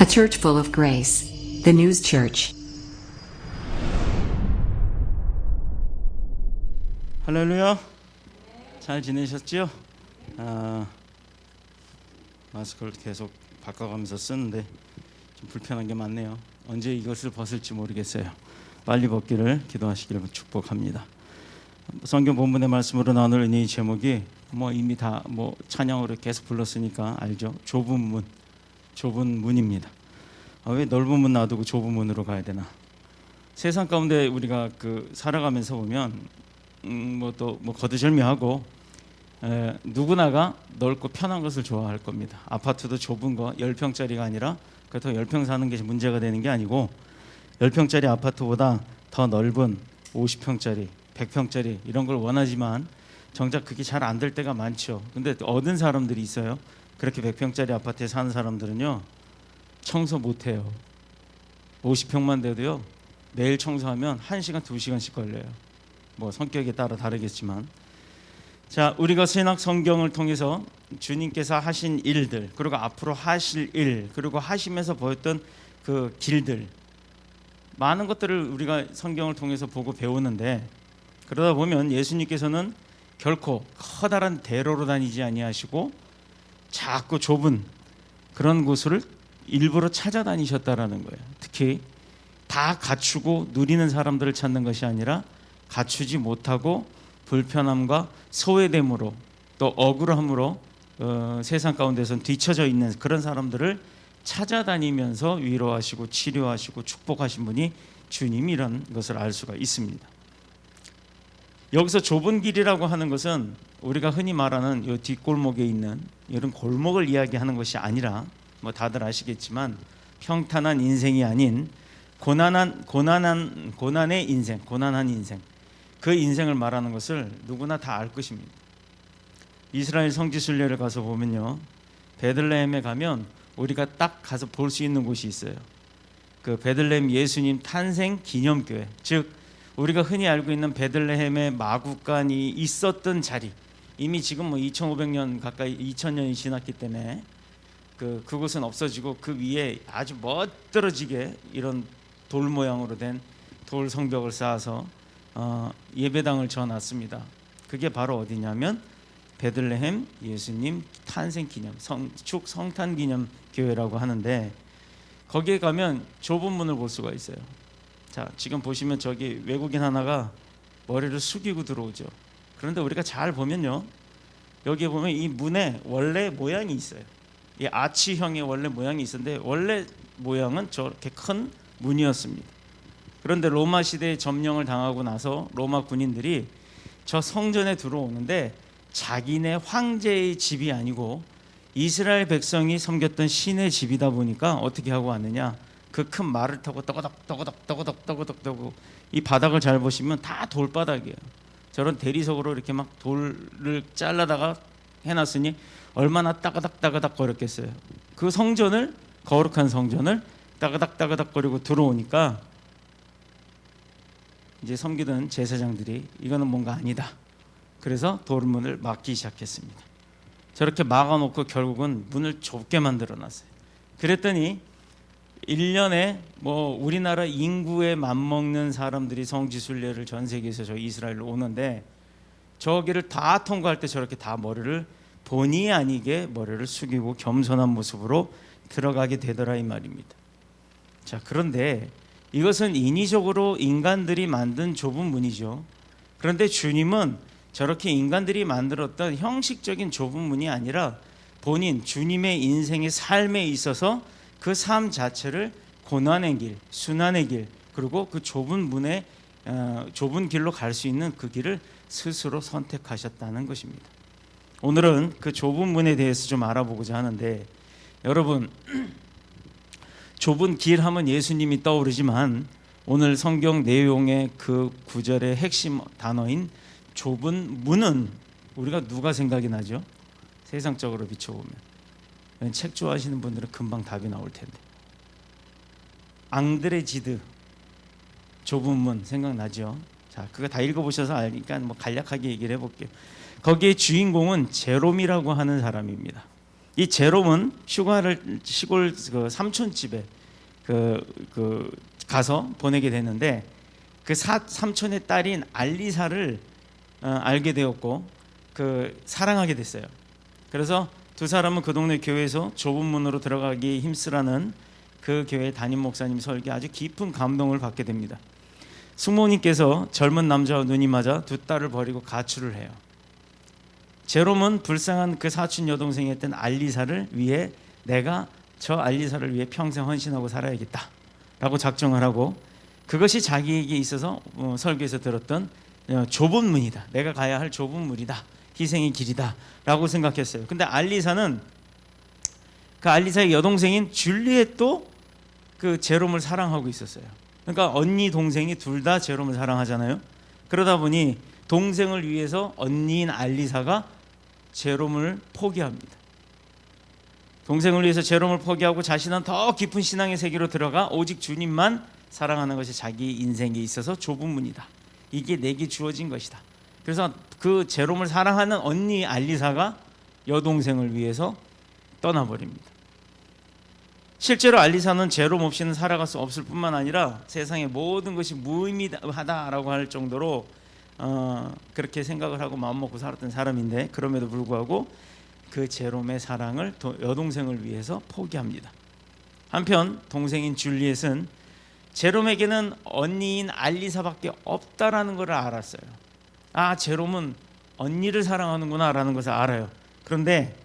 A church full of grace. The News Church. 할렐루야. 잘 지내셨죠? 마스크를 계속 바꿔가면서 쓰는데 좀 불편한 게 많네요. 언제 이것을 벗을지 모르겠어요. 빨리 벗기를 기도하시기를 축복합니다. 성경 본문의 말씀으로 나눌 은혜의 제목이 이미 다 찬양으로 계속 불렀으니까 알죠? 좁은 문, 좁은 문입니다. 왜 넓은 문 놔두고 좁은 문으로 가야 되나? 세상 가운데 우리가 살아가면서 보면 거두절미하고 누구나가 넓고 편한 것을 좋아할 겁니다. 아파트도 좁은 거 10평짜리가 아니라 그렇다고 10평 사는 게 문제가 되는 게 아니고 10평짜리 아파트보다 더 넓은 50평짜리, 100평짜리 이런 걸 원하지만 정작 그게 잘 안 될 때가 많죠. 근데 얻은 사람들이 있어요. 그렇게 100평짜리 아파트에 사는 사람들은요, 청소 못 해요. 50평만 돼도요, 매일 청소하면 1시간, 2시간씩 걸려요. 성격에 따라 다르겠지만. 자, 우리가 신약 성경을 통해서 주님께서 하신 일들, 그리고 앞으로 하실 일, 그리고 하시면서 보였던 그 길들, 많은 것들을 우리가 성경을 통해서 보고 배우는데, 그러다 보면 예수님께서는 결코 커다란 대로로 다니지 아니하시고 작고 좁은 그런 곳을 일부러 찾아다니셨다라는 거예요. 특히 다 갖추고 누리는 사람들을 찾는 것이 아니라 갖추지 못하고 불편함과 소외됨으로 또 억울함으로 세상 가운데서 뒤처져 있는 그런 사람들을 찾아다니면서 위로하시고 치료하시고 축복하신 분이 주님이라는 것을 알 수가 있습니다. 여기서 좁은 길이라고 하는 것은 우리가 흔히 말하는 이 뒷골목에 있는 이런 골목을 이야기하는 것이 아니라 다들 아시겠지만 평탄한 인생이 아닌 고난의 인생, 고난한 인생, 그 인생을 말하는 것을 누구나 다 알 것입니다. 이스라엘 성지 순례를 가서 보면요, 베들레헴에 가면 우리가 딱 가서 볼 수 있는 곳이 있어요. 그 베들레헴 예수님 탄생 기념교회, 즉 우리가 흔히 알고 있는 베들레헴의 마구간이 있었던 자리, 이미 지금 2500년 가까이 2000년이 지났기 때문에 그곳은 없어지고 그 위에 아주 멋들어지게 이런 돌 모양으로 된 돌 성벽을 쌓아서 예배당을 지어놨습니다. 그게 바로 어디냐면 베들레헴 예수님 탄생 기념 축 성탄 기념 교회라고 하는데, 거기에 가면 좁은 문을 볼 수가 있어요. 자, 지금 보시면 저기 외국인 하나가 머리를 숙이고 들어오죠. 그런데 우리가 잘 보면요, 여기에 보면 이 문에 원래 모양이 있어요. 이 아치형의 원래 모양이 있었는데 원래 모양은 저렇게 큰 문이었습니다. 그런데 로마 시대에 점령을 당하고 나서 로마 군인들이 저 성전에 들어오는데 자기네 황제의 집이 아니고 이스라엘 백성이 섬겼던 신의 집이다 보니까 어떻게 하고 왔느냐, 그 큰 말을 타고 떠거덕 이 바닥을 잘 보시면 다 돌바닥이에요. 저런 대리석으로 이렇게 막 돌을 잘라다가 해놨으니 얼마나 따그닥 거렸겠어요. 그 성전을, 거룩한 성전을 따그닥 거리고 들어오니까 이제 섬기던 제사장들이 이거는 뭔가 아니다. 그래서 돌문을 막기 시작했습니다. 저렇게 막아놓고 결국은 문을 좁게 만들어놨어요. 그랬더니 1년에 우리나라 인구에 맞먹는 사람들이 성지순례를 전 세계에서 저 이스라엘로 오는데, 저기를 다 통과할 때 저렇게 다 머리를 본의 아니게 머리를 숙이고 겸손한 모습으로 들어가게 되더라 이 말입니다. 자, 그런데 이것은 인위적으로 인간들이 만든 좁은 문이죠. 그런데 주님은 저렇게 인간들이 만들었던 형식적인 좁은 문이 아니라 본인 주님의 인생의 삶에 있어서 그 삶 자체를 고난의 길, 순환의 길, 그리고 그 좁은 문에 좁은 길로 갈 수 있는 그 길을 스스로 선택하셨다는 것입니다. 오늘은 그 좁은 문에 대해서 좀 알아보고자 하는데, 여러분, 좁은 길 하면 예수님이 떠오르지만 오늘 성경 내용의 그 구절의 핵심 단어인 좁은 문은 우리가 누가 생각이 나죠? 세상적으로 비춰보면 책 좋아하시는 분들은 금방 답이 나올 텐데, 앙드레 지드 좁은 문 생각나죠? 자, 그거 다 읽어보셔서 알니까 간략하게 얘기를 해볼게요. 거기에 주인공은 제롬이라고 하는 사람입니다. 이 제롬은 휴가를 시골 그 삼촌집에 가서 보내게 됐는데 그 삼촌의 딸인 알리사를 알게 되었고 사랑하게 됐어요. 그래서 두 사람은 그 동네 교회에서 좁은 문으로 들어가기 힘쓰라는 그 교회 담임 목사님 설교에 아주 깊은 감동을 받게 됩니다. 숙모님께서 젊은 남자와 눈이 맞아 두 딸을 버리고 가출을 해요. 제롬은 불쌍한 그 사촌 여동생이었던 알리사를 위해 내가 저 알리사를 위해 평생 헌신하고 살아야겠다 라고 작정을 하고, 그것이 자기에게 있어서 설교에서 들었던 좁은 문이다, 내가 가야 할 좁은 문이다, 희생의 길이다 라고 생각했어요. 근데 알리사는 그 알리사의 여동생인 줄리엣도 그 제롬을 사랑하고 있었어요. 그러니까 언니 동생이 둘 다 제롬을 사랑하잖아요. 그러다 보니 동생을 위해서 언니인 알리사가 제롬을 포기합니다. 동생을 위해서 제롬을 포기하고 자신은 더 깊은 신앙의 세계로 들어가 오직 주님만 사랑하는 것이 자기 인생에 있어서 좁은 문이다, 이게 내게 주어진 것이다. 그래서 그 제롬을 사랑하는 언니 알리사가 여동생을 위해서 떠나버립니다. 실제로 알리사는 제롬 없이는 살아갈 수 없을 뿐만 아니라 세상의 모든 것이 무의미하다라고 할 정도로 그렇게 생각을 하고 마음먹고 살았던 사람인데, 그럼에도 불구하고 그 제롬의 사랑을 여동생을 위해서 포기합니다. 한편 동생인 줄리엣은 제롬에게는 언니인 알리사밖에 없다라는 것을 알았어요. 아, 제롬은 언니를 사랑하는구나 라는 것을 알아요. 그런데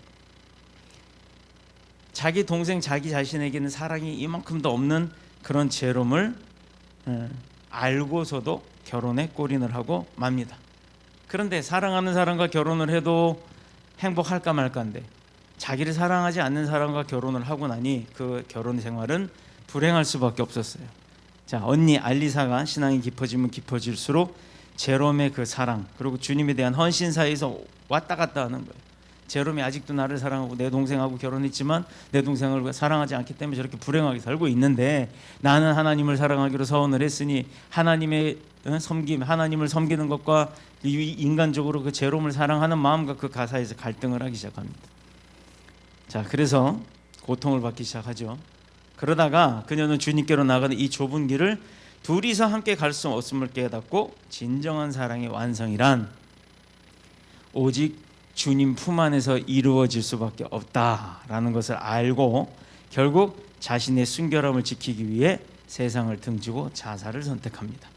자기 동생, 자기 자신에게는 사랑이 이만큼도 없는 그런 제롬을 알고서도 결혼에 골인을 하고 맙니다. 그런데 사랑하는 사람과 결혼을 해도 행복할까 말까인데 자기를 사랑하지 않는 사람과 결혼을 하고 나니 그 결혼 생활은 불행할 수밖에 없었어요. 자, 언니 알리사가 신앙이 깊어지면 깊어질수록 제롬의 그 사랑, 그리고 주님에 대한 헌신 사이에서 왔다 갔다 하는 거예요. 제롬이 아직도 나를 사랑하고 내 동생하고 결혼했지만 내 동생을 사랑하지 않기 때문에 저렇게 불행하게 살고 있는데, 나는 하나님을 사랑하기로 서원을 했으니 하나님의 섬김, 하나님을 섬기는 것과 인간적으로 그 제롬을 사랑하는 마음과 그 가사에서 갈등을 하기 시작합니다. 자, 그래서 고통을 받기 시작하죠. 그러다가 그녀는 주님께로 나가는 이 좁은 길을 둘이서 함께 갈 수 없음을 깨닫고, 진정한 사랑의 완성이란 오직 주님 품 안에서 이루어질 수밖에 없다라는 것을 알고 결국 자신의 순결함을 지키기 위해 세상을 등지고 자살을 선택합니다.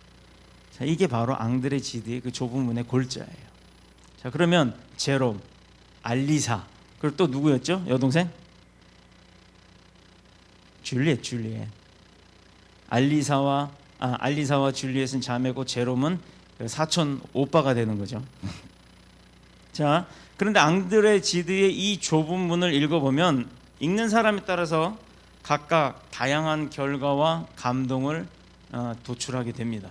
자, 이게 바로 앙드레 지드의 그 좁은 문의 골자예요. 자, 그러면 제롬, 알리사, 그리고 또 누구였죠? 여동생? 줄리엣. 알리사와 줄리엣은 자매고 제롬은 사촌 오빠가 되는 거죠. 자, 그런데 앙드레 지드의 이 좁은 문을 읽어보면 읽는 사람에 따라서 각각 다양한 결과와 감동을 도출하게 됩니다.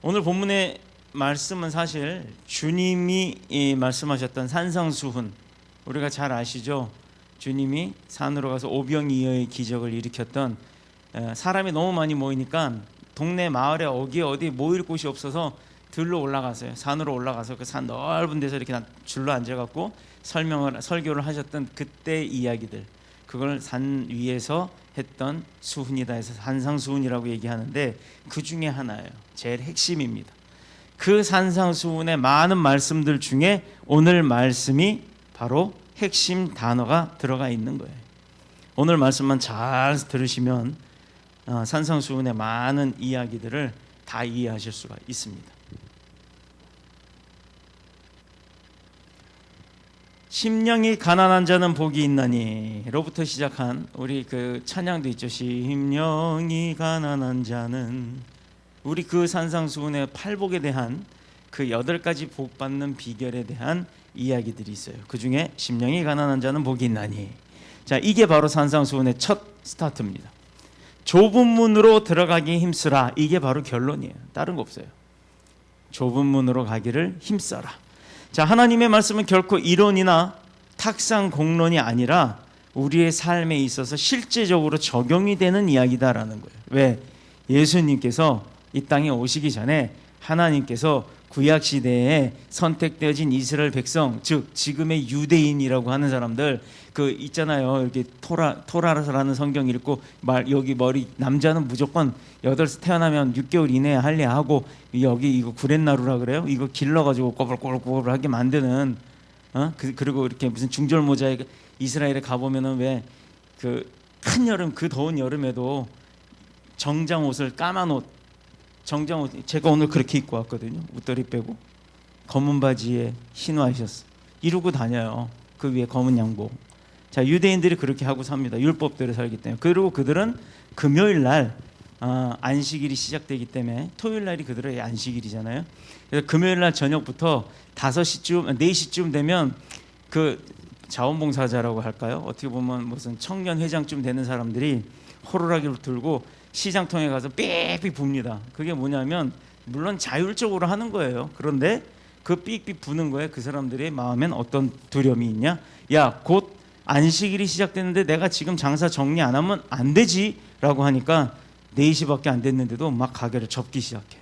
오늘 본문의 말씀은 사실 주님이 말씀하셨던 산상수훈, 우리가 잘 아시죠? 주님이 산으로 가서 오병이어의 기적을 일으켰던, 사람이 너무 많이 모이니까 동네 마을에 어디 모일 곳이 없어서 들로 올라가서요. 산으로 올라가서 그 산 넓은 데서 이렇게 줄로 앉아갖고 설교를 하셨던 그때 이야기들, 그걸 산 위에서 했던 수훈이다 해서 산상수훈이라고 얘기하는데 그 중에 하나예요. 제일 핵심입니다. 그 산상수훈의 많은 말씀들 중에 오늘 말씀이 바로 핵심 단어가 들어가 있는 거예요. 오늘 말씀만 잘 들으시면 산상수훈의 많은 이야기들을 다 이해하실 수가 있습니다. 심령이 가난한 자는 복이 있나니로부터 시작한 우리 그 찬양도 있죠. 심령이 가난한 자는, 우리 그 산상수훈의 팔복에 대한 그 8가지 복 받는 비결에 대한 이야기들이 있어요. 그 중에 심령이 가난한 자는 복이 있나니, 자, 이게 바로 산상수훈의 첫 스타트입니다. 좁은 문으로 들어가기 힘쓰라, 이게 바로 결론이에요. 다른 거 없어요. 좁은 문으로 가기를 힘써라. 자, 하나님의 말씀은 결코 이론이나 탁상 공론이 아니라 우리의 삶에 있어서 실제적으로 적용이 되는 이야기다라는 거예요. 왜? 예수님께서 이 땅에 오시기 전에 하나님께서 구약 시대에 선택되어진 이스라엘 백성, 즉 지금의 유대인이라고 하는 사람들, 그 있잖아요. 이렇게 토라라는 성경 읽고 여기 머리 남자는 무조건 8살 태어나면 6개월 이내에 할례하고 여기 이거 구렛나루라 그래요. 이거 길러가지고 꼬불꼬불꼬불하게 만드는 그리고 이렇게 무슨 중절 모자에 이스라엘에 가보면은 왜 그 한여름 그 더운 여름에도 정장 옷을 까만 옷 정장 옷 제가 오늘 그렇게 입고 왔거든요. 웃더리 빼고 검은 바지에 흰 와이셔츠 이러고 다녀요. 그 위에 검은 양복. 자, 유대인들이 그렇게 하고 삽니다. 율법대로 살기 때문에. 그리고 그들은 금요일 날 안식일이 시작되기 때문에 토요일 날이 그들의 안식일이잖아요. 그래서 금요일 날 저녁부터 5시쯤 4시쯤 되면 그 자원봉사자라고 할까요? 어떻게 보면 무슨 청년 회장쯤 되는 사람들이 호루라기를 들고 시장통에 가서 삑삑 붑니다. 그게 뭐냐면 물론 자율적으로 하는 거예요. 그런데 그 삑삑 부는 거에 그 사람들의 마음엔 어떤 두려움이 있냐? 야, 곧 안식일이 시작됐는데 내가 지금 장사 정리 안 하면 안 되지 라고 하니까 4시밖에 안 됐는데도 막 가게를 접기 시작해요.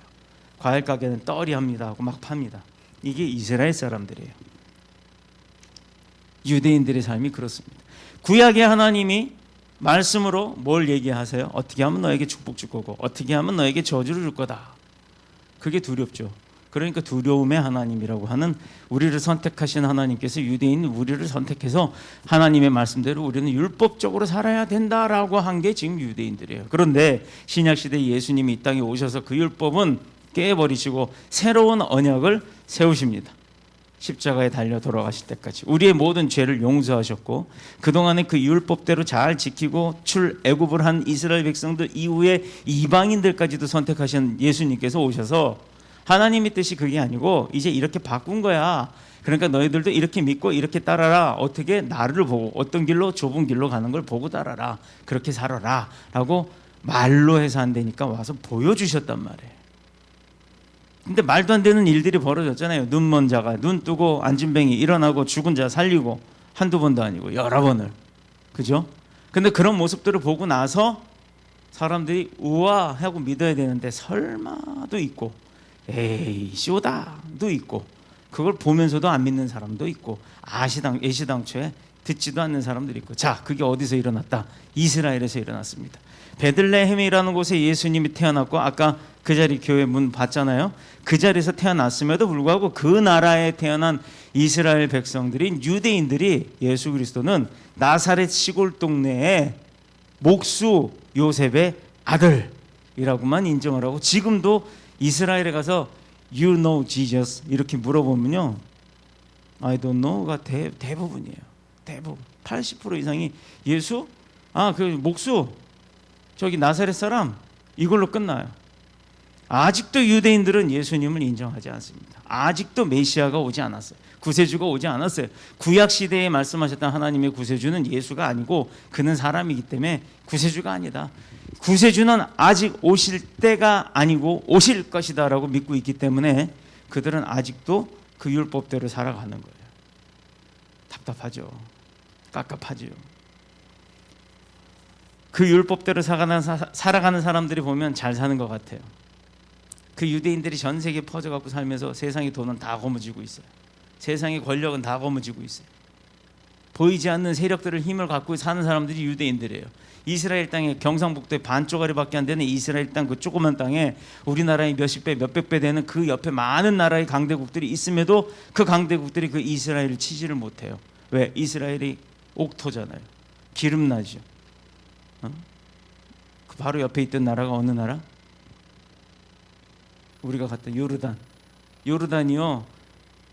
과일 가게는 떨이합니다 하고 막 팝니다. 이게 이스라엘 사람들이에요. 유대인들의 삶이 그렇습니다. 구약의 하나님이 말씀으로 뭘 얘기하세요? 어떻게 하면 너에게 축복 줄 거고 어떻게 하면 너에게 저주를 줄 거다. 그게 두렵죠. 그러니까 두려움의 하나님이라고 하는 우리를 선택하신 하나님께서 유대인 우리를 선택해서 하나님의 말씀대로 우리는 율법적으로 살아야 된다라고 한 게 지금 유대인들이에요. 그런데 신약시대 예수님이 이 땅에 오셔서 그 율법은 깨버리시고 새로운 언약을 세우십니다. 십자가에 달려 돌아가실 때까지 우리의 모든 죄를 용서하셨고 그동안에 그 율법대로 잘 지키고 출애굽을 한 이스라엘 백성들 이후에 이방인들까지도 선택하신 예수님께서 오셔서 하나님의 뜻이 그게 아니고 이제 이렇게 바꾼 거야. 그러니까 너희들도 이렇게 믿고 이렇게 따라라. 어떻게 나를 보고 어떤 길로 좁은 길로 가는 걸 보고 따라라. 그렇게 살아라 라고 말로 해서 안 되니까 와서 보여주셨단 말이에요. 근데 말도 안 되는 일들이 벌어졌잖아요. 눈먼 자가 눈 뜨고 앉은 뱅이 일어나고 죽은 자 살리고 한두 번도 아니고 여러 번을. 그죠? 근데 그런 모습들을 보고 나서 사람들이 우와 하고 믿어야 되는데 설마도 있고 에이 쇼다도 있고 그걸 보면서도 안 믿는 사람도 있고 애시당초에 듣지도 않는 사람들이 있고. 자, 그게 어디서 일어났다? 이스라엘에서 일어났습니다. 베들레헴이라는 곳에 예수님이 태어났고 아까 그 자리 교회 문 봤잖아요. 그 자리에서 태어났음에도 불구하고 그 나라에 태어난 이스라엘 백성들인 유대인들이 예수 그리스도는 나사렛 시골 동네의 목수 요셉의 아들이라고만 인정을 하고 지금도 이스라엘에 가서 You know Jesus 이렇게 물어보면요 I don't know가 대부분이에요. 대부분 80% 이상이 예수? 그 목수 저기 나사렛 사람 이걸로 끝나요. 아직도 유대인들은 예수님을 인정하지 않습니다. 아직도 메시아가 오지 않았어요. 구세주가 오지 않았어요. 구약 시대에 말씀하셨던 하나님의 구세주는 예수가 아니고 그는 사람이기 때문에 구세주가 아니다. 구세주는 아직 오실 때가 아니고 오실 것이다 라고 믿고 있기 때문에 그들은 아직도 그 율법대로 살아가는 거예요. 답답하죠. 깝깝하죠. 그 율법대로 살아가는 사람들이 보면 잘 사는 것 같아요. 그 유대인들이 전 세계에 퍼져갖고 살면서 세상의 돈은 다 거머쥐고 있어요. 세상의 권력은 다 거머쥐고 있어요. 보이지 않는 세력들을 힘을 갖고 사는 사람들이 유대인들이에요. 이스라엘 땅에 경상북도에 반 쪼가리밖에 안 되는 이스라엘 땅 그 조그만 땅에 우리나라의 몇십 배 몇백 배 되는 그 옆에 많은 나라의 강대국들이 있음에도 그 강대국들이 그 이스라엘을 치지를 못해요. 왜? 이스라엘이 옥토잖아요. 기름나죠. 그 바로 옆에 있던 나라가 어느 나라? 우리가 갔던 요르단이요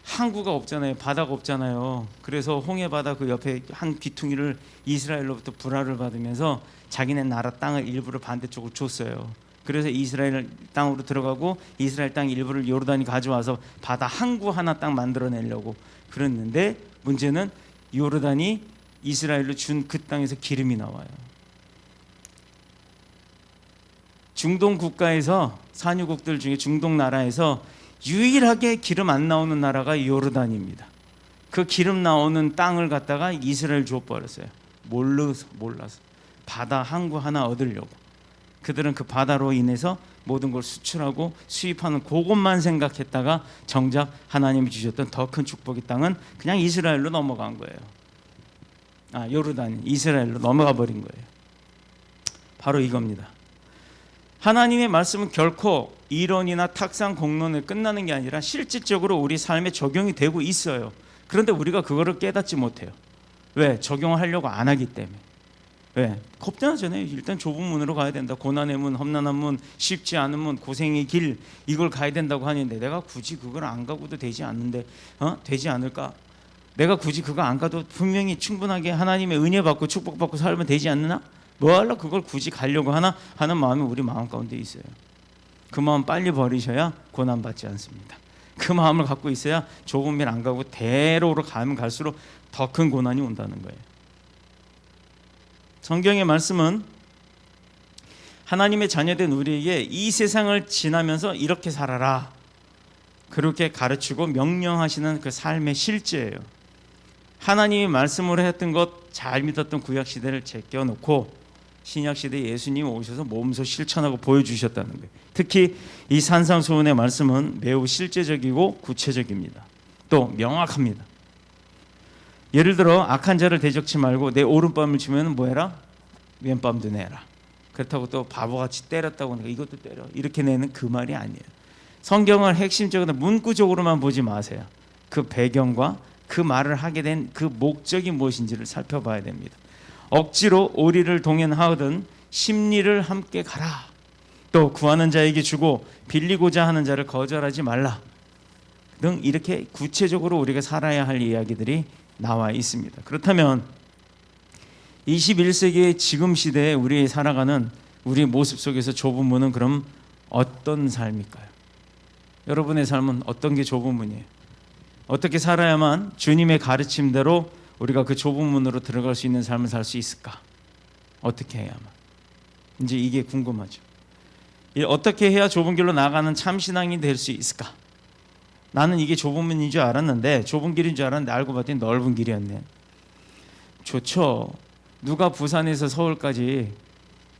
항구가 없잖아요. 바다가 없잖아요. 그래서 홍해바다 그 옆에 한 귀퉁이를 이스라엘로부터 불화를 받으면서 자기네 나라 땅을 일부를 반대쪽으로 줬어요. 그래서 이스라엘 땅으로 들어가고 이스라엘 땅 일부를 요르단이 가져와서 바다 항구 하나 딱 만들어내려고 그랬는데 문제는 요르단이 이스라엘로 준 그 땅에서 기름이 나와요. 중동 국가에서 산유국들 중에 중동 나라에서 유일하게 기름 안 나오는 나라가 요르단입니다. 그 기름 나오는 땅을 갖다가 이스라엘 줘버렸어요. 몰라서 바다 항구 하나 얻으려고. 그들은 그 바다로 인해서 모든 걸 수출하고 수입하는 그것만 생각했다가 정작 하나님이 주셨던 더 큰 축복의 땅은 그냥 이스라엘로 넘어간 거예요. 요르단 이스라엘로 넘어가 버린 거예요. 바로 이겁니다. 하나님의 말씀은 결코 이론이나 탁상 공론에 끝나는 게 아니라 실질적으로 우리 삶에 적용이 되고 있어요. 그런데 우리가 그거를 깨닫지 못해요. 왜? 적용을 하려고 안 하기 때문에. 왜? 겁나잖아요. 일단 좁은 문으로 가야 된다. 고난의 문, 험난한 문, 쉽지 않은 문, 고생의 길, 이걸 가야 된다고 하는데 내가 굳이 그걸 안 가고도 되지 않는데 되지 않을까? 내가 굳이 그거 안 가도 분명히 충분하게 하나님의 은혜 받고 축복 받고 살면 되지 않느냐? 뭐하러 그걸 굳이 가려고 하나 하는 마음이 우리 마음 가운데 있어요. 그 마음 빨리 버리셔야 고난 받지 않습니다. 그 마음을 갖고 있어야 좁은 길 안 가고 대로로 가면 갈수록 더 큰 고난이 온다는 거예요. 성경의 말씀은 하나님의 자녀된 우리에게 이 세상을 지나면서 이렇게 살아라, 그렇게 가르치고 명령하시는 그 삶의 실제예요. 하나님이 말씀으로 했던 것 잘 믿었던 구약시대를 제껴놓고 신약시대 예수님이 오셔서 몸소 실천하고 보여주셨다는 거예요. 특히 이 산상수훈의 말씀은 매우 실제적이고 구체적입니다. 또 명확합니다. 예를 들어 악한 자를 대적치 말고 내 오른뺨을 치면 뭐 해라? 왼뺨도 내라. 그렇다고 또 바보같이 때렸다고 하니까 이것도 때려, 이렇게 내는 그 말이 아니에요. 성경을 핵심적으로 문구적으로만 보지 마세요. 그 배경과 그 말을 하게 된 그 목적이 무엇인지를 살펴봐야 됩니다. 억지로 오리를 동행하든 심리를 함께 가라. 또 구하는 자에게 주고 빌리고자 하는 자를 거절하지 말라 등 이렇게 구체적으로 우리가 살아야 할 이야기들이 나와 있습니다. 그렇다면 21세기의 지금 시대에 우리 살아가는 우리 모습 속에서 좁은 문은 그럼 어떤 삶일까요? 여러분의 삶은 어떤 게 좁은 문이에요? 어떻게 살아야만 주님의 가르침대로 우리가 그 좁은 문으로 들어갈 수 있는 삶을 살 수 있을까? 어떻게 해야만? 이제 이게 궁금하죠. 어떻게 해야 좁은 길로 나가는 참신앙이 될 수 있을까? 나는 이게 좁은 문인 줄 알았는데, 좁은 길인 줄 알았는데 알고 봤더니 넓은 길이었네. 좋죠. 누가 부산에서 서울까지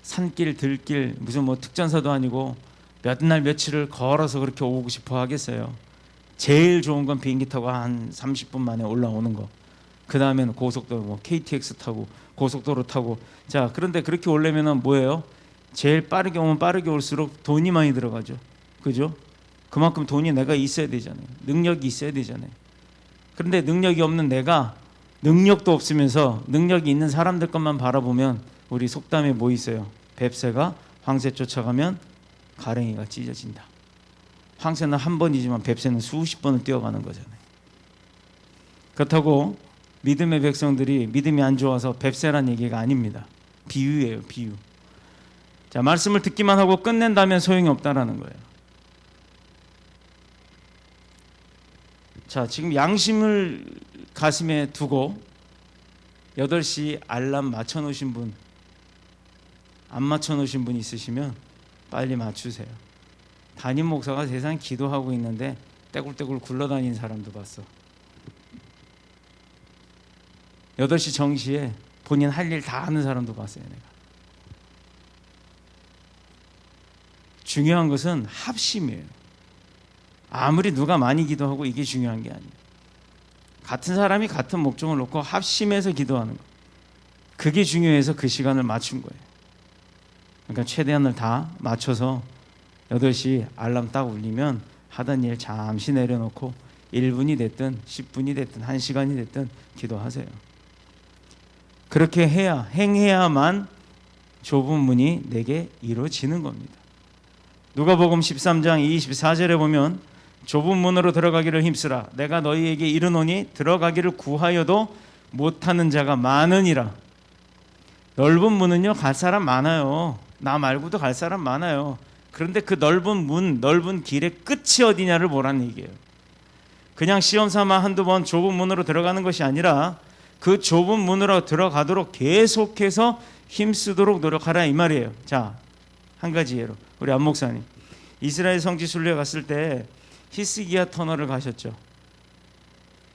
산길 들길 무슨 뭐 특전사도 아니고 몇 날 며칠을 걸어서 그렇게 오고 싶어 하겠어요? 제일 좋은 건 비행기 타고 한 30분 만에 올라오는 거. 그 다음에는 고속도로, 뭐 KTX 타고 고속도로 타고. 자, 그런데 그렇게 오려면은 뭐예요? 제일 빠르게 오면 빠르게 올수록 돈이 많이 들어가죠. 그죠? 그만큼 돈이 내가 있어야 되잖아요. 능력이 있어야 되잖아요. 그런데 능력이 없는 내가 능력도 없으면서 능력이 있는 사람들 것만 바라보면 우리 속담에 뭐 있어요? 뱁새가 황새 쫓아가면 가랭이가 찢어진다. 황새는 한 번이지만 뱁새는 수십 번을 뛰어가는 거잖아요. 그렇다고 믿음의 백성들이 믿음이 안 좋아서 뱁새란 얘기가 아닙니다. 비유예요, 비유. 자, 말씀을 듣기만 하고 끝낸다면 소용이 없다라는 거예요. 자, 지금 양심을 가슴에 두고 8시 알람 맞춰놓으신 분, 안 맞춰놓으신 분 있으시면 빨리 맞추세요. 담임 목사가 세상 기도하고 있는데 떼굴떼굴 굴러다니는 사람도 봤어. 8시 정시에 본인 할 일 다 하는 사람도 봤어요, 내가. 중요한 것은 합심이에요. 아무리 누가 많이 기도하고 이게 중요한 게 아니에요. 같은 사람이 같은 목적을 놓고 합심해서 기도하는 거. 그게 중요해서 그 시간을 맞춘 거예요. 그러니까 최대한을 다 맞춰서 8시 알람 딱 울리면 하던 일 잠시 내려놓고 1분이 됐든 10분이 됐든 1시간이 됐든 기도하세요. 그렇게 해야, 행해야만 좁은 문이 내게 이루어지는 겁니다. 누가복음 13장 24절에 보면 좁은 문으로 들어가기를 힘쓰라. 내가 너희에게 이르노니 들어가기를 구하여도 못하는 자가 많으니라. 넓은 문은요, 갈 사람 많아요. 나 말고도 갈 사람 많아요. 그런데 그 넓은 문, 넓은 길의 끝이 어디냐를 보라는 얘기예요. 그냥 시험 삼아 한두 번 좁은 문으로 들어가는 것이 아니라 그 좁은 문으로 들어가도록 계속해서 힘쓰도록 노력하라 이 말이에요. 자, 한 가지 예로 우리 안 목사님 이스라엘 성지 순례 갔을 때 히스기야 터널을 가셨죠.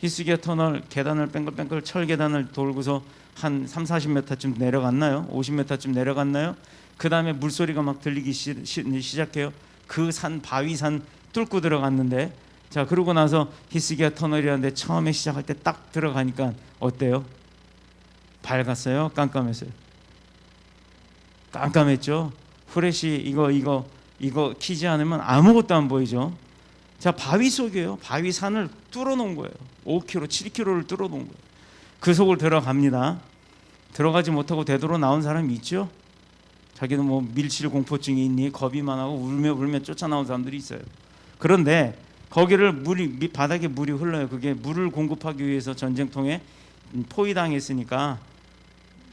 히스기야 터널 계단을 뺑글뺑글 철 계단을 돌고서 한 3, 40m쯤 내려갔나요? 50m쯤 내려갔나요? 그 다음에 물소리가 막 들리기 시작해요. 그 산, 바위산 뚫고 들어갔는데, 자, 그러고 나서 히스기야 터널이라는데 처음에 시작할 때 딱 들어가니까 어때요? 밝았어요? 깜깜했어요? 깜깜했죠. 후레쉬 이거 키지 않으면 아무것도 안 보이죠. 자, 바위 속이에요. 바위 산을 뚫어 놓은 거예요. 5km, 7km를 뚫어 놓은 거예요. 그 속을 들어갑니다. 들어가지 못하고 되돌아 나온 사람이 있죠. 자기는 뭐 밀실 공포증이 있니 겁이 많아고 울며 쫓아나온 사람들이 있어요. 그런데 거기를 바닥에 물이 흘러요. 그게 물을 공급하기 위해서 전쟁통에 포위당했으니까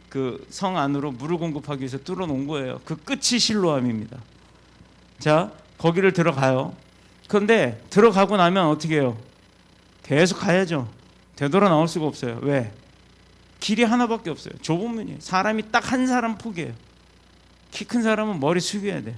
그 성 안으로 물을 공급하기 위해서 뚫어 놓은 거예요. 그 끝이 실로암입니다. 자, 거기를 들어가요. 그런데 들어가고 나면 어떻게 해요? 계속 가야죠. 되돌아 나올 수가 없어요. 왜? 길이 하나밖에 없어요. 좁은 문이에요. 사람이 딱 한 사람 폭이에요. 키 큰 사람은 머리 숙여야 돼.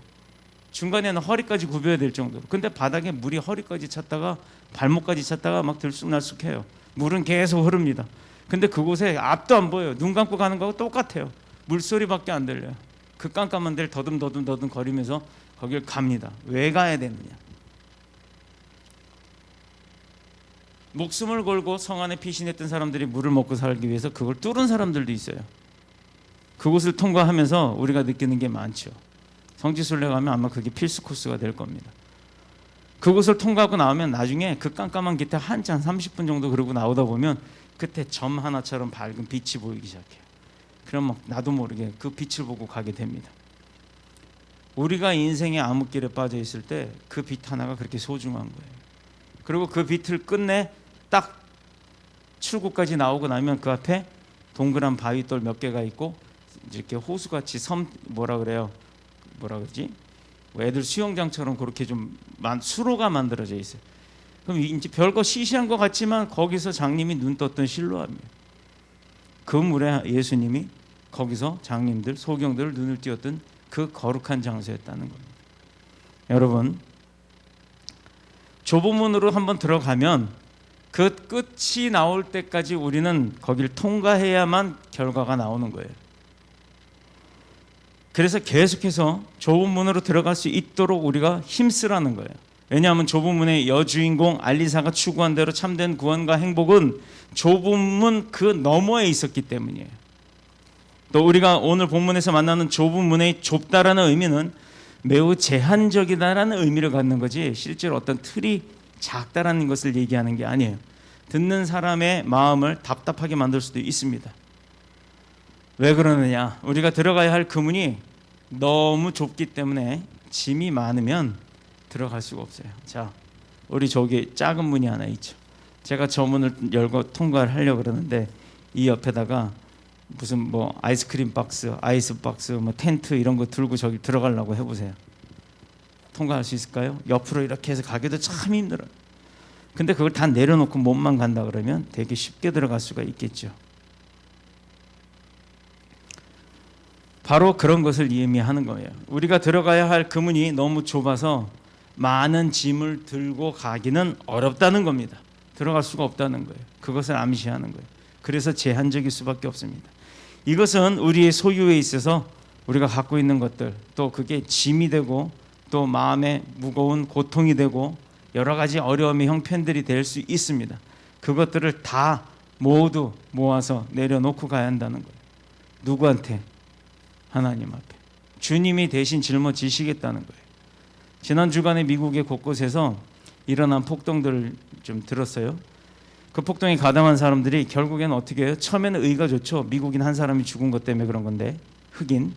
중간에는 허리까지 굽여야 될 정도로. 근데 바닥에 물이 허리까지 찼다가 발목까지 찼다가 막 들쑥날쑥해요. 물은 계속 흐릅니다. 근데 그곳에 앞도 안 보여요. 눈 감고 가는 거하고 똑같아요. 물소리밖에 안 들려요. 그 깜깜한 데를 더듬 거리면서 거길 갑니다. 왜 가야 되느냐? 목숨을 걸고 성 안에 피신했던 사람들이 물을 먹고 살기 위해서 그걸 뚫은 사람들도 있어요. 그곳을 통과하면서 우리가 느끼는 게 많죠. 성지순례 가면 아마 그게 필수 코스가 될 겁니다. 그곳을 통과하고 나오면 나중에 그 깜깜한 깃에 한참 30분 정도 그러고 나오다 보면 끝에 점 하나처럼 밝은 빛이 보이기 시작해요. 그럼 막 나도 모르게 그 빛을 보고 가게 됩니다. 우리가 인생의 암흑길에 빠져 있을 때 그 빛 하나가 그렇게 소중한 거예요. 그리고 그 빛을 끝내 딱 출구까지 나오고 나면 그 앞에 동그란 바위돌 몇 개가 있고 이렇게 호수같이 뭐라 그러지? 애들 수영장처럼 그렇게 좀 수로가 만들어져 있어요. 그럼 이제 별거 시시한 것 같지만 거기서 장님이 눈 떴던 실로암이에요. 그 물에 예수님이 거기서 장님들, 소경들 눈을 띄었던 그 거룩한 장소였다는 겁니다. 여러분, 좁은 문으로 한번 들어가면 그 끝이 나올 때까지 우리는 거길 통과해야만 결과가 나오는 거예요. 그래서 계속해서 좁은 문으로 들어갈 수 있도록 우리가 힘쓰라는 거예요. 왜냐하면 좁은 문의 여주인공 알리사가 추구한 대로 참된 구원과 행복은 좁은 문 그 너머에 있었기 때문이에요. 또 우리가 오늘 본문에서 만나는 좁은 문의 좁다라는 의미는 매우 제한적이다라는 의미를 갖는 거지 실제로 어떤 틀이 작다라는 것을 얘기하는 게 아니에요. 듣는 사람의 마음을 답답하게 만들 수도 있습니다. 왜 그러느냐? 우리가 들어가야 할 그 문이 너무 좁기 때문에 짐이 많으면 들어갈 수가 없어요. 자, 우리 저기 작은 문이 하나 있죠. 제가 저 문을 열고 통과를 하려고 그러는데 이 옆에다가 무슨 뭐 아이스크림 박스, 아이스 박스, 뭐 텐트 이런 거 들고 저기 들어가려고 해보세요. 통과할 수 있을까요? 옆으로 이렇게 해서 가기도 참 힘들어요. 근데 그걸 다 내려놓고 몸만 간다 그러면 되게 쉽게 들어갈 수가 있겠죠. 바로 그런 것을 의미하는 거예요. 우리가 들어가야 할 그 문이 너무 좁아서 많은 짐을 들고 가기는 어렵다는 겁니다. 들어갈 수가 없다는 거예요. 그것을 암시하는 거예요. 그래서 제한적일 수밖에 없습니다. 이것은 우리의 소유에 있어서 우리가 갖고 있는 것들, 또 그게 짐이 되고 또 마음에 무거운 고통이 되고 여러 가지 어려움의 형편들이 될 수 있습니다. 그것들을 다 모두 모아서 내려놓고 가야 한다는 거예요. 누구한테? 하나님 앞에. 주님이 대신 짊어지시겠다는 거예요. 지난 주간에 미국의 곳곳에서 일어난 폭동들을 좀 들었어요. 그 폭동에 가담한 사람들이 결국에는 어떻게 해요? 처음에는 의가 좋죠. 미국인 한 사람이 죽은 것 때문에 그런 건데, 흑인.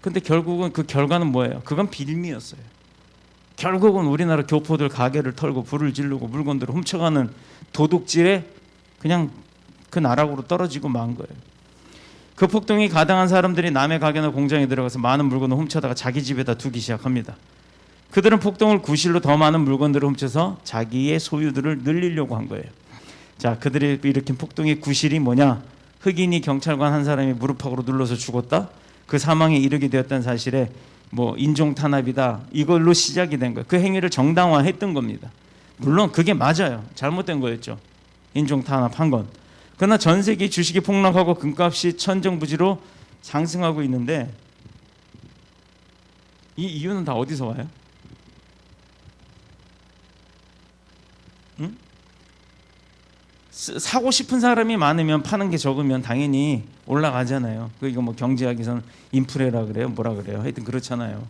근데 결국은 그 결과는 뭐예요? 그건 빌미였어요. 결국은 우리나라 교포들 가게를 털고 불을 지르고 물건들을 훔쳐가는 도둑질에 그냥 그 나락으로 떨어지고 만 거예요. 그 폭동이 가당한 사람들이 남의 가게나 공장에 들어가서 많은 물건을 훔쳐다가 자기 집에다 두기 시작합니다. 그들은 폭동을 구실로 더 많은 물건들을 훔쳐서 자기의 소유들을 늘리려고 한 거예요. 자, 그들이 일으킨 폭동의 구실이 뭐냐? 흑인이 경찰관 한 사람이 무릎팍으로 눌러서 죽었다? 그 사망에 이르게 되었다는 사실에 뭐 인종 탄압이다, 이걸로 시작이 된 거예요. 그 행위를 정당화했던 겁니다. 물론 그게 맞아요. 잘못된 거였죠. 인종 탄압한 건. 그러나 전 세계 주식이 폭락하고 금값이 천정부지로 상승하고 있는데 이 이유는 다 어디서 와요? 응? 사고 싶은 사람이 많으면 파는 게 적으면 당연히 올라가잖아요. 이거 뭐 경제학에서는 인플레라 그래요, 뭐라 그래요. 하여튼 그렇잖아요.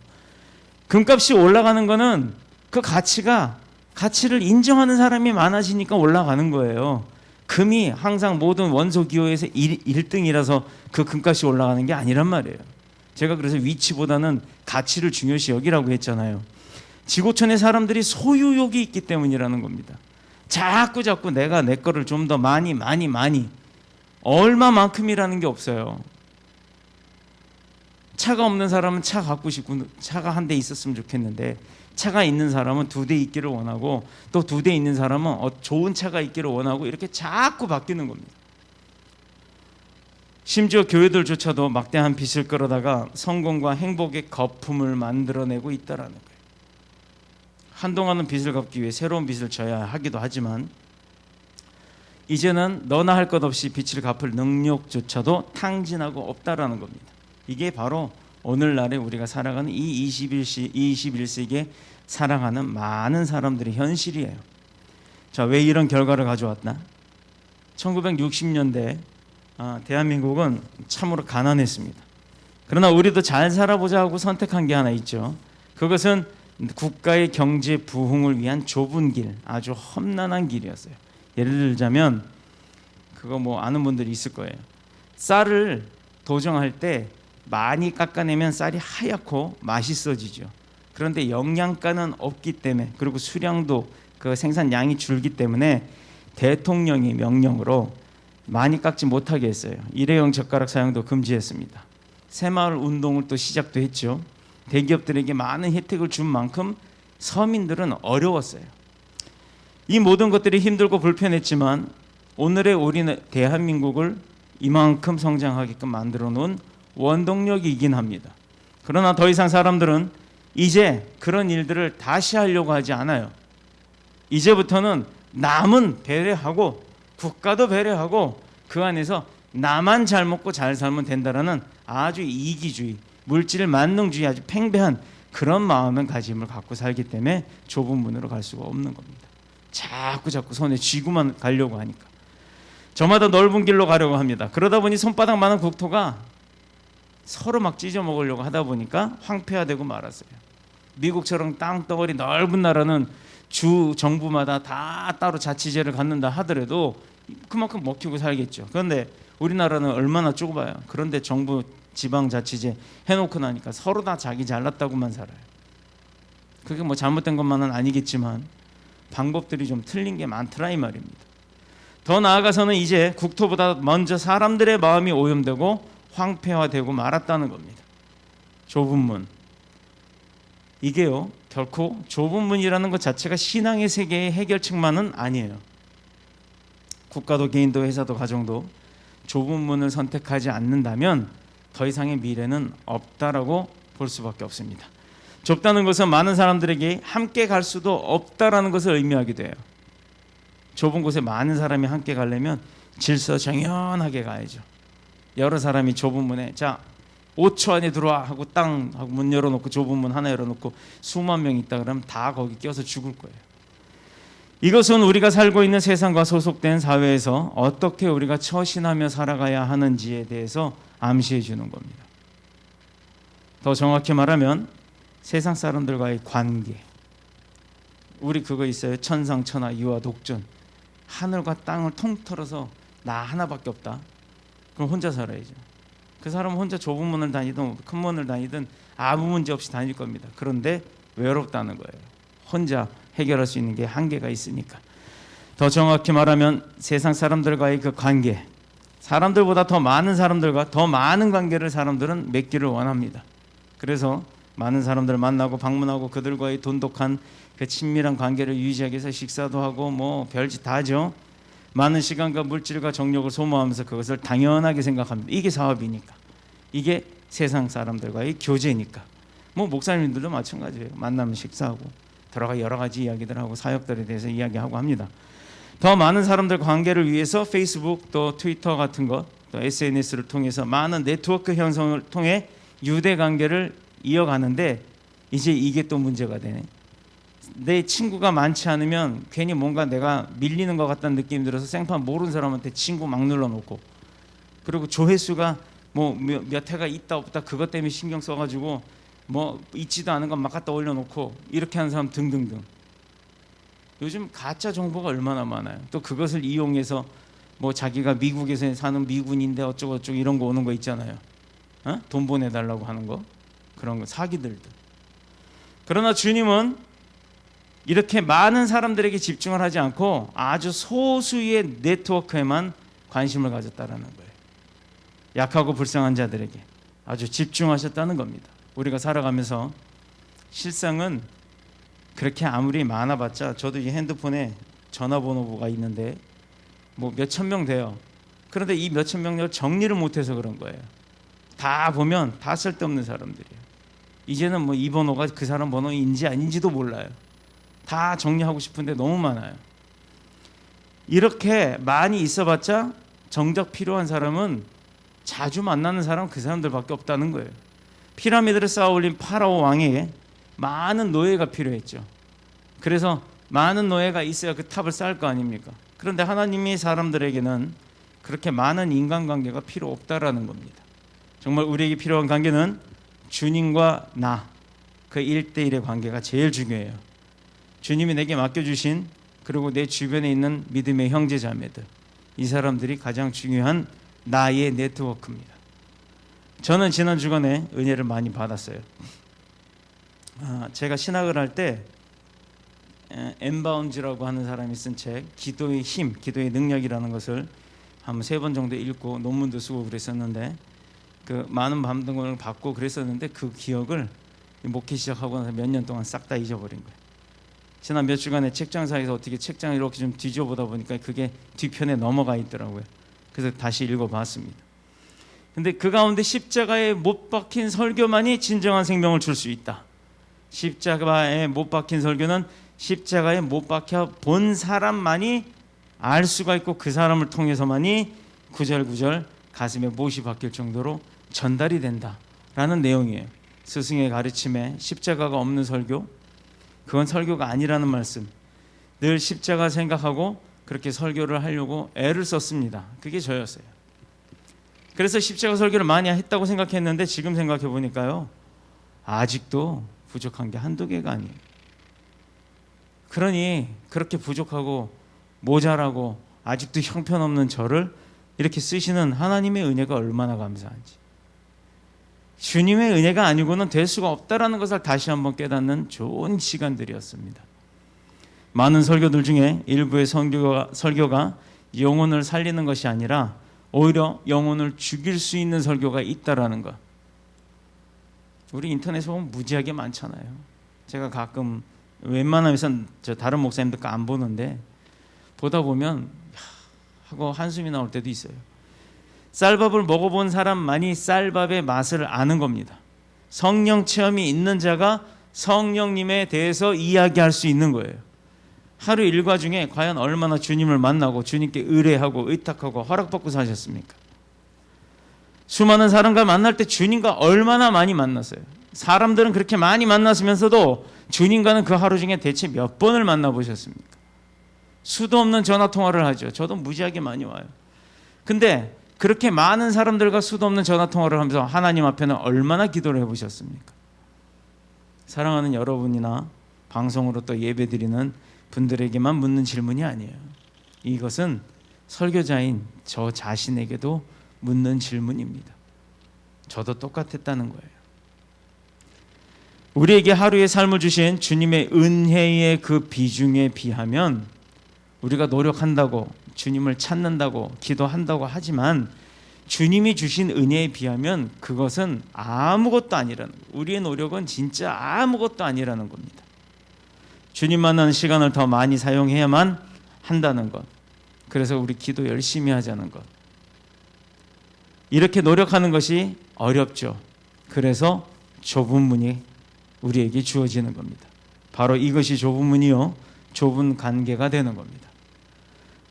금값이 올라가는 거는 그 가치를 인정하는 사람이 많아지니까 올라가는 거예요. 금이 항상 모든 원소 기호에서 1등이라서 그 금값이 올라가는 게 아니란 말이에요. 제가 그래서 위치보다는 가치를 중요시 여기라고 했잖아요. 지구촌의 사람들이 소유욕이 있기 때문이라는 겁니다. 자꾸 내가 내 거를 좀 더 많이 얼마만큼이라는 게 없어요. 차가 없는 사람은 차 갖고 싶고 차가 한 대 있었으면 좋겠는데 차가 있는 사람은 2대 있기를 원하고 또 2대 있는 사람은 좋은 차가 있기를 원하고 이렇게 자꾸 바뀌는 겁니다. 심지어 교회들조차도 막대한 빚을 끌어다가 성공과 행복의 거품을 만들어내고 있다라는 거예요. 한동안은 빚을 갚기 위해 새로운 빚을 져야 하기도 하지만 이제는 너나 할 것 없이 빚을 갚을 능력조차도 탕진하고 없다라는 겁니다. 이게 바로 오늘날에 우리가 살아가는 이 21세기에 살아가는 많은 사람들의 현실이에요. 자, 왜 이런 결과를 가져왔나? 1960년대 대한민국은 참으로 가난했습니다. 그러나 우리도 잘 살아보자 하고 선택한 게 하나 있죠. 그것은 국가의 경제 부흥을 위한 좁은 길, 아주 험난한 길이었어요. 예를 들자면 그거 뭐 아는 분들이 있을 거예요. 쌀을 도정할 때 많이 깎아내면 쌀이 하얗고 맛있어지죠. 그런데 영양가는 없기 때문에, 그리고 수량도 그 생산량이 줄기 때문에 대통령이 명령으로 많이 깎지 못하게 했어요. 일회용 젓가락 사용도 금지했습니다. 새마을 운동을 또 시작도 했죠. 대기업들에게 많은 혜택을 준 만큼 서민들은 어려웠어요. 이 모든 것들이 힘들고 불편했지만 오늘의 우리는 대한민국을 이만큼 성장하게끔 만들어 놓은 원동력이긴 합니다. 그러나 더 이상 사람들은 이제 그런 일들을 다시 하려고 하지 않아요. 이제부터는 남은 배려하고 국가도 배려하고 그 안에서 나만 잘 먹고 잘 살면 된다라는 아주 이기주의, 물질 만능주의, 아주 팽배한 그런 마음의 가짐을 갖고 살기 때문에 좁은 문으로 갈 수가 없는 겁니다. 자꾸 손에 쥐고만 가려고 하니까 저마다 넓은 길로 가려고 합니다. 그러다 보니 손바닥만한 국토가 서로 막 찢어 먹으려고 하다 보니까 황폐화되고 말았어요. 미국처럼 땅덩어리 넓은 나라는 주 정부마다 다 따로 자치제를 갖는다 하더라도 그만큼 먹히고 살겠죠. 그런데 우리나라는 얼마나 좁아요. 그런데 정부 지방자치제 해놓고 나니까 서로 다 자기 잘났다고만 살아요. 그게 뭐 잘못된 것만은 아니겠지만 방법들이 좀 틀린 게 많더라 이 말입니다. 더 나아가서는 이제 국토보다 먼저 사람들의 마음이 오염되고 황폐화되고 말았다는 겁니다. 좁은 문, 이게요 결코 좁은 문이라는 것 자체가 신앙의 세계의 해결책만은 아니에요. 국가도 개인도 회사도 가정도 좁은 문을 선택하지 않는다면 더 이상의 미래는 없다라고 볼 수밖에 없습니다. 좁다는 것은 많은 사람들에게 함께 갈 수도 없다라는 것을 의미하기도 해요. 좁은 곳에 많은 사람이 함께 가려면 질서정연하게 가야죠. 여러 사람이 좁은 문에 자 5초 안에 들어와 하고 땅 하고 문 열어놓고 좁은 문 하나 열어놓고 수만 명 있다 그러면 다 거기 껴서 죽을 거예요. 이것은 우리가 살고 있는 세상과 소속된 사회에서 어떻게 우리가 처신하며 살아가야 하는지에 대해서 암시해 주는 겁니다. 더 정확히 말하면 세상 사람들과의 관계, 우리 그거 있어요. 천상천하 유아 독존. 하늘과 땅을 통틀어서 나 하나밖에 없다. 그럼 혼자 살아야죠. 그 사람은 혼자 좁은 문을 다니든 큰 문을 다니든 아무 문제 없이 다닐 겁니다. 그런데 외롭다는 거예요. 혼자 해결할 수 있는 게 한계가 있으니까. 더 정확히 말하면 세상 사람들과의 그 관계, 사람들보다 더 많은 사람들과 더 많은 관계를 사람들은 맺기를 원합니다. 그래서 많은 사람들을 만나고 방문하고 그들과의 돈독한 그 친밀한 관계를 유지하기 위해서 식사도 하고 뭐 별짓 다 하죠. 많은 시간과 물질과 정력을 소모하면서 그것을 당연하게 생각합니다. 이게 사업이니까, 이게 세상 사람들과의 교제니까. 뭐 목사님들도 마찬가지예요. 만나면 식사하고 들어가 여러 가지 이야기들 하고 사역들에 대해서 이야기하고 합니다. 더 많은 사람들 관계를 위해서 페이스북 또 트위터 같은 것, 또 SNS를 통해서 많은 네트워크 형성을 통해 유대 관계를 이어가는데 이제 이게 또 문제가 되네. 내 친구가 많지 않으면 괜히 뭔가 내가 밀리는 것 같다는 느낌이 들어서 생판 모르는 사람한테 친구 막 눌러놓고, 그리고 조회수가 뭐 몇 회가 있다 없다 그것 때문에 신경 써가지고 뭐 있지도 않은 건 막 갖다 올려놓고 이렇게 하는 사람 등등등. 요즘 가짜 정보가 얼마나 많아요. 또 그것을 이용해서 뭐 자기가 미국에서 사는 미군인데 어쩌고 저쩌고 이런 거 오는 거 있잖아요. 돈 보내달라고 하는 거, 그런 거 사기들도. 그러나 주님은 이렇게 많은 사람들에게 집중을 하지 않고 아주 소수의 네트워크에만 관심을 가졌다라는 거예요. 약하고 불쌍한 자들에게 아주 집중하셨다는 겁니다. 우리가 살아가면서 실상은 그렇게 아무리 많아봤자, 저도 이 핸드폰에 전화번호가 있는데 뭐 몇천 명 돼요. 그런데 이 몇천 명을 정리를 못해서 그런 거예요. 다 보면 다 쓸데없는 사람들이에요. 이제는 뭐 이 번호가 그 사람 번호인지 아닌지도 몰라요. 다 정리하고 싶은데 너무 많아요. 이렇게 많이 있어봤자 정작 필요한 사람은 자주 만나는 사람, 그 사람들밖에 없다는 거예요. 피라미드를 쌓아 올린 파라오 왕에게 많은 노예가 필요했죠. 그래서 많은 노예가 있어야 그 탑을 쌓을 거 아닙니까? 그런데 하나님이 사람들에게는 그렇게 많은 인간관계가 필요 없다라는 겁니다. 정말 우리에게 필요한 관계는 주님과 나, 그 1대1의 관계가 제일 중요해요. 주님이 내게 맡겨주신, 그리고 내 주변에 있는 믿음의 형제 자매들, 이 사람들이 가장 중요한 나의 네트워크입니다. 저는 지난 주간에 은혜를 많이 받았어요. 제가 신학을 할 때 엠바운즈라고 하는 사람이 쓴 책, 기도의 힘, 기도의 능력이라는 것을 한 3번 정도 읽고 논문도 쓰고 그랬었는데, 그 많은 감동을 받고 그랬었는데 그 기억을 목회 시작하고 나서 몇 년 동안 싹 다 잊어버린 거예요. 지난 몇 주간에 책장사에서 어떻게 책장을 이렇게 좀 뒤져보다 보니까 그게 뒤편에 넘어가 있더라고요. 그래서 다시 읽어봤습니다. 근데 그 가운데 십자가에 못 박힌 설교만이 진정한 생명을 줄 수 있다. 십자가에 못 박힌 설교는 십자가에 못 박혀 본 사람만이 알 수가 있고, 그 사람을 통해서만이 구절구절 가슴에 못이 박힐 정도로 전달이 된다라는 내용이에요. 스승의 가르침에 십자가가 없는 설교, 그건 설교가 아니라는 말씀. 늘 십자가 생각하고 그렇게 설교를 하려고 애를 썼습니다. 그게 저였어요. 그래서 십자가 설교를 많이 했다고 생각했는데 지금 생각해 보니까요, 아직도 부족한 게 한두 개가 아니에요. 그러니 그렇게 부족하고 모자라고 아직도 형편없는 저를 이렇게 쓰시는 하나님의 은혜가 얼마나 감사한지, 주님의 은혜가 아니고는 될 수가 없다라는 것을 다시 한번 깨닫는 좋은 시간들이었습니다. 많은 설교들 중에 일부의 설교가 영혼을 살리는 것이 아니라 오히려 영혼을 죽일 수 있는 설교가 있다라는 것. 우리 인터넷에 보면 무지하게 많잖아요. 제가 가끔 웬만하면 저 다른 목사님들 거 안 보는데 보다 보면 하고 한숨이 나올 때도 있어요. 쌀밥을 먹어본 사람만이 쌀밥의 맛을 아는 겁니다. 성령 체험이 있는 자가 성령님에 대해서 이야기할 수 있는 거예요. 하루 일과 중에 과연 얼마나 주님을 만나고 주님께 의뢰하고 의탁하고 허락받고 사셨습니까? 수많은 사람과 만날 때 주님과 얼마나 많이 만났어요. 사람들은 그렇게 많이 만났으면서도 주님과는 그 하루 중에 대체 몇 번을 만나보셨습니까? 수도 없는 전화통화를 하죠. 저도 무지하게 많이 와요. 근데 그렇게 많은 사람들과 수도 없는 전화통화를 하면서 하나님 앞에는 얼마나 기도를 해보셨습니까? 사랑하는 여러분이나 방송으로 또 예배드리는 분들에게만 묻는 질문이 아니에요. 이것은 설교자인 저 자신에게도 묻는 질문입니다. 저도 똑같았다는 거예요. 우리에게 하루의 삶을 주신 주님의 은혜의 그 비중에 비하면 우리가 노력한다고, 주님을 찾는다고, 기도한다고 하지만 주님이 주신 은혜에 비하면 그것은 아무것도 아니라는 거예요. 우리의 노력은 진짜 아무것도 아니라는 겁니다. 주님 만나는 시간을 더 많이 사용해야만 한다는 것. 그래서 우리 기도 열심히 하자는 것. 이렇게 노력하는 것이 어렵죠. 그래서 좁은 문이 우리에게 주어지는 겁니다. 바로 이것이 좁은 문이요, 좁은 관계가 되는 겁니다.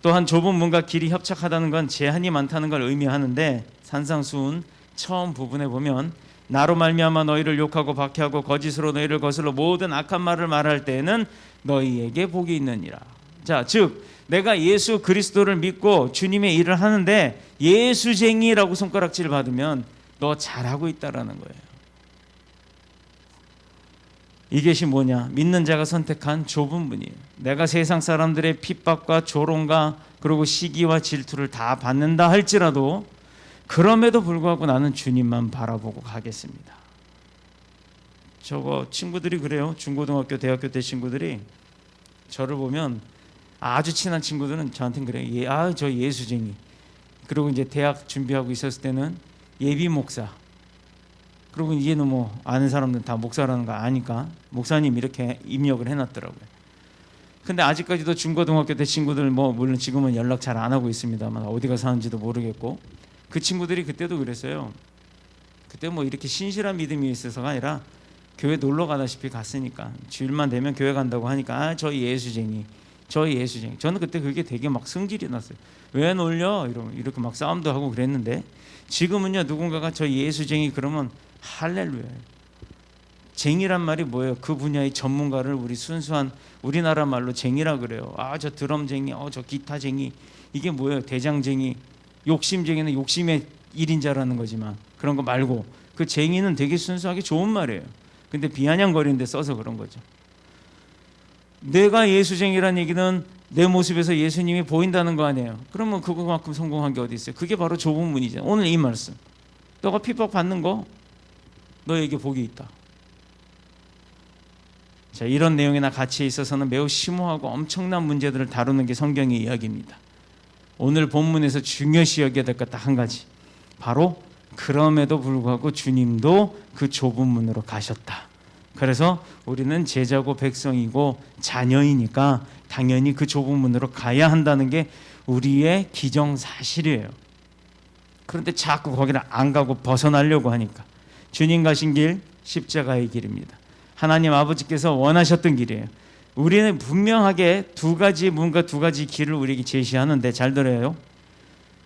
또한 좁은 문과 길이 협착하다는 건 제한이 많다는 걸 의미하는데, 산상수훈 처음 부분에 보면 나로 말미암아 너희를 욕하고 박해하고 거짓으로 너희를 거슬러 모든 악한 말을 말할 때에는 너희에게 복이 있느니라. 자, 즉 내가 예수 그리스도를 믿고 주님의 일을 하는데 예수쟁이라고 손가락질 받으면 너 잘하고 있다라는 거예요. 이것이 뭐냐? 믿는 자가 선택한 좁은 문이에요. 내가 세상 사람들의 핍박과 조롱과 그리고 시기와 질투를 다 받는다 할지라도 그럼에도 불구하고 나는 주님만 바라보고 가겠습니다. 저거 친구들이 그래요. 중고등학교 대학교 때 친구들이 저를 보면, 아주 친한 친구들은 저한테는 그래요. 저 예수쟁이. 그리고 이제 대학 준비하고 있었을 때는 예비 목사. 그리고 이제는 뭐 아는 사람들은 다 목사라는 거 아니까 목사님 이렇게 입력을 해놨더라고요. 근데 아직까지도 중고등학교 때 친구들, 뭐 물론 지금은 연락 잘 안 하고 있습니다만 어디가 사는지도 모르겠고, 그 친구들이 그때도 그랬어요. 그때 뭐 이렇게 신실한 믿음이 있어서가 아니라 교회 놀러 가다시피 갔으니까, 주일만 되면 교회 간다고 하니까 저 예수쟁이. 저는 그때 그게 되게 막 성질이 났어요. 왜 놀려? 이렇게 막 싸움도 하고 그랬는데, 지금은요 누군가가 저 예수쟁이 그러면 할렐루야예요. 쟁이란 말이 뭐예요? 그 분야의 전문가를 우리 순수한 우리나라 말로 쟁이라 그래요. 저 드럼쟁이, 저 기타쟁이. 이게 뭐예요? 대장쟁이. 욕심쟁이는 욕심의 일인자라는 거지만 그런 거 말고 그 쟁이는 되게 순수하게 좋은 말이에요. 근데 비아냥거리는데 써서 그런 거죠. 내가 예수쟁이란 얘기는 내 모습에서 예수님이 보인다는 거 아니에요. 그러면 그거만큼 성공한 게 어디 있어요? 그게 바로 좁은 문이죠. 오늘 이 말씀, 너가 핍박받는 거 너에게 복이 있다. 자, 이런 내용이나 가치에 있어서는 매우 심오하고 엄청난 문제들을 다루는 게 성경의 이야기입니다. 오늘 본문에서 중요시 여겨야 될 것 딱 한 가지, 바로 그럼에도 불구하고 주님도 그 좁은 문으로 가셨다. 그래서 우리는 제자고 백성이고 자녀이니까 당연히 그 좁은 문으로 가야 한다는 게 우리의 기정사실이에요. 그런데 자꾸 거기를 안 가고 벗어나려고 하니까, 주님 가신 길 십자가의 길입니다. 하나님 아버지께서 원하셨던 길이에요. 우리는 분명하게 두 가지 문과 두 가지 길을 우리에게 제시하는데, 잘 들어요.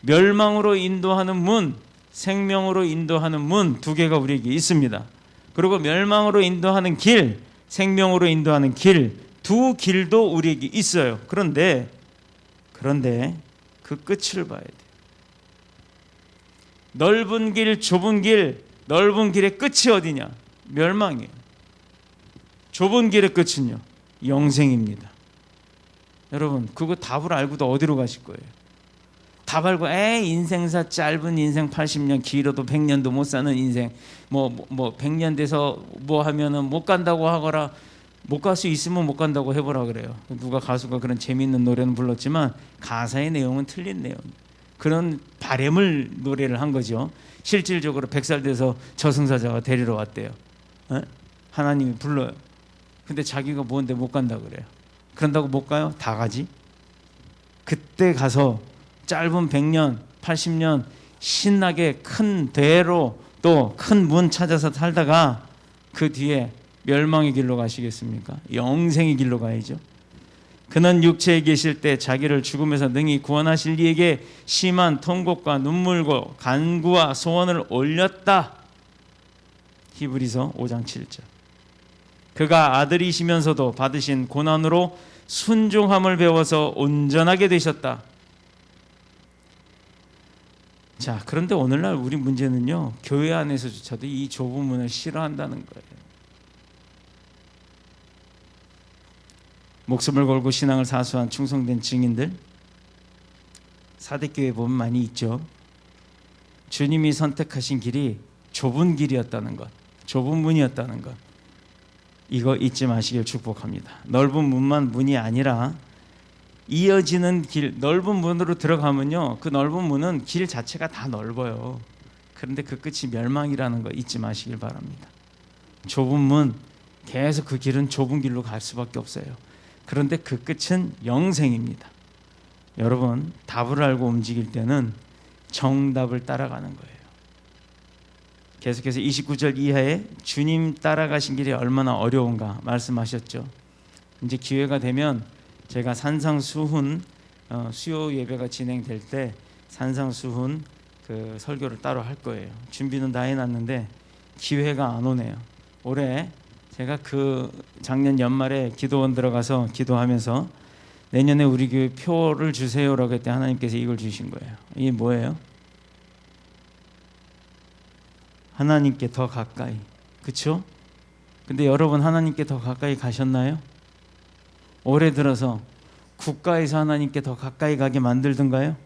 멸망으로 인도하는 문, 생명으로 인도하는 문 두 개가 우리에게 있습니다. 그리고 멸망으로 인도하는 길, 생명으로 인도하는 길, 두 길도 우리에게 있어요. 그런데 그 끝을 봐야 돼요. 넓은 길, 좁은 길, 넓은 길의 끝이 어디냐? 멸망이에요. 좁은 길의 끝은요? 영생입니다. 여러분, 그거 답을 알고도 어디로 가실 거예요? 답 알고 인생사 짧은 인생 80년, 길어도 100년도 못 사는 인생, 뭐 100년 돼서 뭐 하면은 못 간다고 하거라, 못 갈 수 있으면 못 간다고 해보라 그래요. 누가 가수가 그런 재미있는 노래는 불렀지만 가사의 내용은 틀린 내용. 그런 바램을 노래를 한 거죠. 실질적으로 100살 돼서 저승사자가 데리러 왔대요. 하나님이 불러요. 근데 자기가 뭔데 못 간다 그래요. 그런다고 못 가요? 다 가지. 그때 가서 짧은 100년, 80년 신나게 큰 대로 또 큰 문 찾아서 살다가 그 뒤에 멸망의 길로 가시겠습니까? 영생의 길로 가야죠. 그는 육체에 계실 때 자기를 죽음에서 능히 구원하실 이에게 심한 통곡과 눈물과 간구와 소원을 올렸다. 히브리서 5장 7절. 그가 아들이시면서도 받으신 고난으로 순종함을 배워서 온전하게 되셨다. 자, 그런데 오늘날 우리 문제는요, 교회 안에서조차도 이 좁은 문을 싫어한다는 거예요. 목숨을 걸고 신앙을 사수한 충성된 증인들, 사대교회 보면 많이 있죠. 주님이 선택하신 길이 좁은 길이었다는 것, 좁은 문이었다는 것, 이거 잊지 마시길 축복합니다. 넓은 문만 문이 아니라 이어지는 길, 넓은 문으로 들어가면요, 그 넓은 문은 길 자체가 다 넓어요. 그런데 그 끝이 멸망이라는 거 잊지 마시길 바랍니다. 좁은 문, 계속 그 길은 좁은 길로 갈 수밖에 없어요. 그런데 그 끝은 영생입니다. 여러분, 답을 알고 움직일 때는 정답을 따라가는 거예요. 계속해서 29절 이하에 주님 따라가신 길이 얼마나 어려운가 말씀하셨죠. 이제 기회가 되면 제가 산상수훈 수요 예배가 진행될 때 산상수훈 그 설교를 따로 할 거예요. 준비는 다 해놨는데 기회가 안 오네요. 올해 제가 그 작년 연말에 기도원 들어가서 기도하면서 내년에 우리 교회 표를 주세요라고 했더니 하나님께서 이걸 주신 거예요. 이게 뭐예요? 하나님께 더 가까이. 그렇죠? 근데 여러분 하나님께 더 가까이 가셨나요? 올해 들어서 국가에서 하나님께 더 가까이 가게 만들던가요?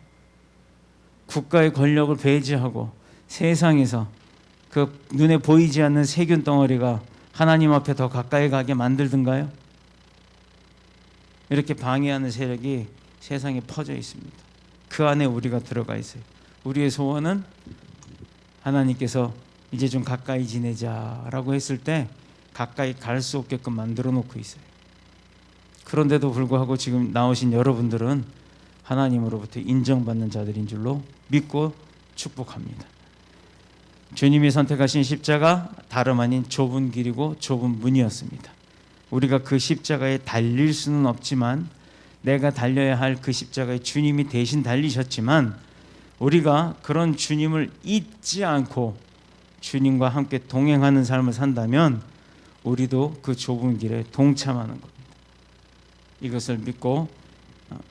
국가의 권력을 배제하고 세상에서 그 눈에 보이지 않는 세균 덩어리가 하나님 앞에 더 가까이 가게 만들던가요? 이렇게 방해하는 세력이 세상에 퍼져 있습니다. 그 안에 우리가 들어가 있어요. 우리의 소원은 하나님께서 이제 좀 가까이 지내자라고 했을 때 가까이 갈 수 없게끔 만들어 놓고 있어요. 그런데도 불구하고 지금 나오신 여러분들은 하나님으로부터 인정받는 자들인 줄로 믿고 축복합니다. 주님이 선택하신 십자가 다름 아닌 좁은 길이고 좁은 문이었습니다. 우리가 그 십자가에 달릴 수는 없지만 내가 달려야 할 그 십자가에 주님이 대신 달리셨지만 우리가 그런 주님을 잊지 않고 주님과 함께 동행하는 삶을 산다면 우리도 그 좁은 길에 동참하는 겁니다. 이것을 믿고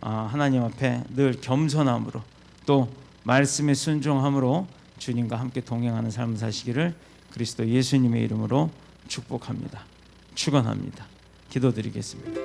하나님 앞에 늘 겸손함으로 또 말씀에 순종함으로 주님과 함께 동행하는 삶을 사시기를 그리스도 예수님의 이름으로 축복합니다. 축원합니다. 기도드리겠습니다.